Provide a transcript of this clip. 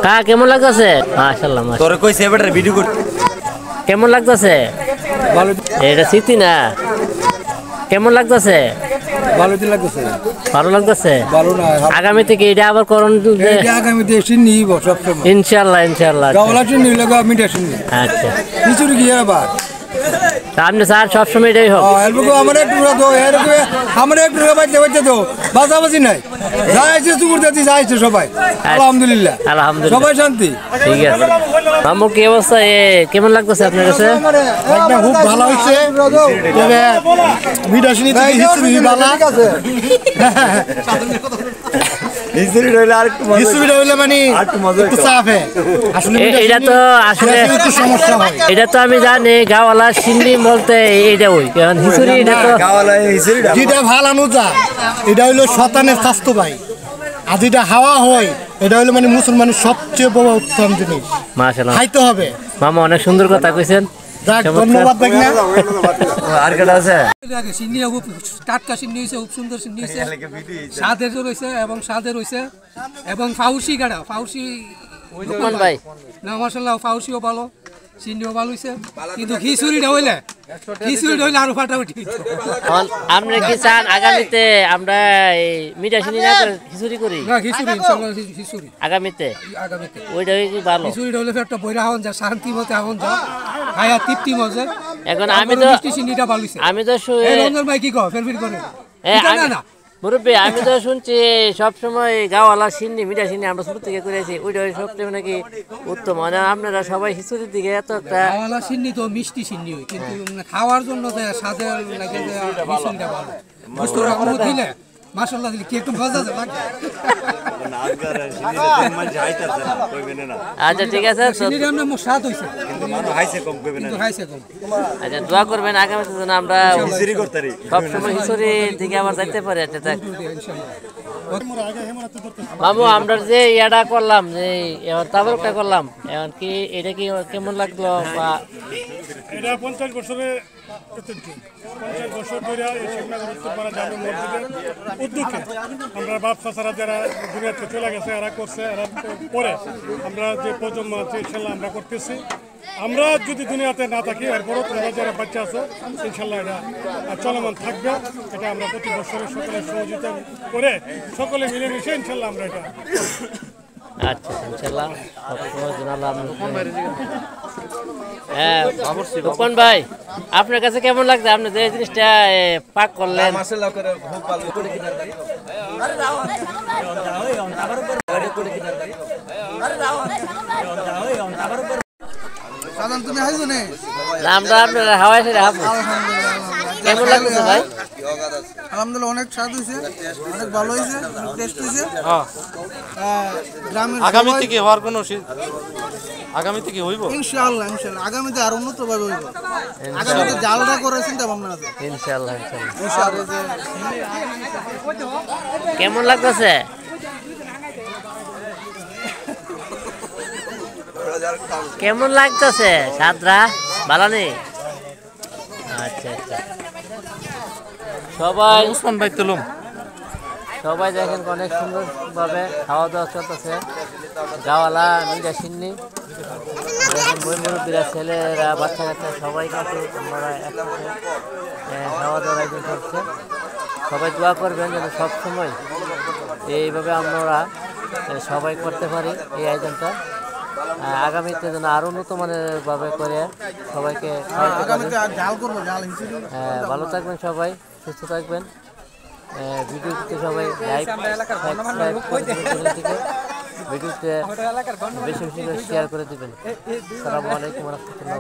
কা কেমন লাগতেছে? মাশাআল্লাহ মাশাআল্লাহ। তোরে কইছে এবারে ভিডিও করতে। কেমন লাগতেছে? ভালো। এটা স্মৃতি না? কেমন লাগতেছে? ভালো দিন লাগতেছে। ভালো লাগতেছে? ভালো না। আগামী থেকে এটা আবার করণ এটা আগামীতে এসে নিব সবসময়। ইনশাআল্লাহ ইনশাআল্লাহ। গাওলা চিনি লাগা মিঠা চিনি। আচ্ছা। কিছু কি আবার? সামনে স্যার সবসময় এটাই হোক। এরকম আমার একটু দাও, এরকম আমার একটু বাইতে দাও। বাজাবাজি নাই। যাইছে চুকুর দিতে যাইছে সবাই। আলহামদুলিল্লাহ। আলহামদুলিল্লাহ। সবাই শান্তি। ঠিক আছে। মামু কি অবস্থা? কেমন লাগতেছে আপনার কাছে? একদম খুব ভালো হইছে। তবে মিঠা চিনি থেকে হিস্ট্রি ভালো আছে। হিস্ট্রি হইলে আর একটু মজা। হিস্ট্রি হইলে মানে একটু চাপে। আসলে এটা তো আসলে একটু সমস্যা হয়। এটা তো আমি জানি গাওয়ালা সিন্নি বলতে এটা ওই কারণ হিসুরি এটা তো গাওয়ালা হিস্ট্রিটা যেটা ভালানো যায় এটা হইলো শতানের স্বাস্থ্য ভাই। আর যেটা হাওয়া হয় এটা হইলো মানে মুসলমানের সবচেয়ে বড় উত্তম জিনিস। মাশাআল্লাহ। খাইতে হবে। মামা অনেক সুন্দর কথা কইছেন। যাক ধন্যবাদ ভাই না। আর কেটা আছে? সিন্নি খুব টাটকা সিন্নি হয়েছে, খুব সুন্দর সিন্নি হয়েছে, স্বাদের রয়েছে এবং স্বাদের রয়েছে এবং ফাউসি গাড়া ফাউসি লুকমান ভাই না মাশাআল্লাহ ফাউসিও ভালো, সিন্নিও ভালো হয়েছে, কিন্তু খিচুড়িটা হইলে আরো ফাটাফাটি। আমরা কি চান আগামীতে আমরা এই মিঠা সিন্নি না করে খিচুড়ি করি? না খিচুড়ি ইনশাআল্লাহ খিচুড়ি আগামীতে আগামীতে ওইটা কি ভালো? খিচুড়িটা হলে একটা বইরা হন যা শান্তি মতে হন যা খায়া তৃপ্তি মজা। এখন মিষ্টি সিন্নিটা ভালো হয়েছে। আমি তো এই রঞ্জন ভাই কি কয় ফেরফির করে? না না মুরব্বী আমি তো শুনছি সবসময় গাওয়ালা সিন্নি মিঠা সিন্নি আমরা ছোট থেকে করেছি ওইটা সবচেয়ে নাকি উত্তম। মানে আপনারা সবাই খিচুড়ির দিকে এত একটা গাওয়ালা সিন্নি তো মিষ্টি সিন্নি হয়, কিন্তু খাওয়ার জন্য স্বাদের লাগে খিচুড়িটা ভালো। মশলা কম দিলে মাশাআল্লাহ দিলে কি একটু মজা লাগে। আচ্ছা ঠিক আছে। সিন্নির এমন স্বাদ হইছে কিন্তু খাইছে কম। আচ্ছা দোয়া করবেন আগামীতে যেন আমরা সবসময় খিচুড়ি দিকে আবার যাইতে পারি। আচ্ছা দেখ মামু আমরা যে ইয়াটা করলাম যে এবার তাবরকটা করলাম এখন কি এটা কি কেমন লাগলো? বা এটা 50 বছরে 50 বছর ধরে এই শিবনগর উত্তরপাড়া জামে মসজিদের উদ্যোগে আমরা বাপ চাচারা যারা দুনিয়াতে চলে গেছে এরা করছে, এরা পরে আমরা যে প্রজন্ম আছে ইনশাল্লাহ আমরা করতেছি। আমরা যদি দুনিয়াতে না থাকি এরপরও তোমরা যারা বাচ্চা আছো ইনশাল্লাহ এটা চলমান থাকবে। এটা আমরা প্রতি বছরের সকলের সহযোগিতা করে সকলে মিলেমিশে ইনশাল্লাহ আমরা এটা। আচ্ছা ইনশাআল্লাহ হ্যাঁ লুকমান ভাই আপনার কাছে কেমন লাগছে? আপনি যে জিনিসটা পাক করলেন আমরা আপনার হাওয়াই সেটা হাবো কেমন লাগছে ভাই? আলহামদুলিল্লাহ অনেক স্বাদ হয়েছে, অনেক ভালো হয়েছে, টেস্ট হয়েছে। আগামীতে কি হওয়ার কোনো আগামীতে কি হইব? ইনশাআল্লাহ ইনশাআল্লাহ আগামীতে আরো উন্নত ভাবে হইব। আগামীতে জালটা করে চিন্তা ভাবনা আছে ইনশাআল্লাহ ইনশাআল্লাহ। কেমন লাগতেছে? কেমন লাগতেছে সাদরা ভালো নেই? আচ্ছা আচ্ছা সবাই উসমান ভাই তুলুম সবাই দেখেন অনেক সুন্দর ভাবে খাওয়া দাওয়া চলতেছে। গাওয়ালা মিঠা সিন্নি দেখেন মুরব্বীরা ছেলেরা বাচ্চা কাচ্চা সবাই কাছে আমরা একসাথে খাওয়া দাওয়ার আয়োজন করছে। সবাই দোয়া করবেন যেন সবসময় এইভাবে আমরা সবাই করতে পারি এই আয়োজনটা। আগামীতে যেন আরো উন্নত মানের ভাবে করে সবাইকে ভালো থাকবেন, সবাই সুস্থ থাকবেন। ভিডিওতে সবাই লাইক ভিডিওতে বেশি বেশি করে শেয়ার করে দিবেন। আসসালামু আলাইকুম ওয়া রাহমাতুল্লাহ।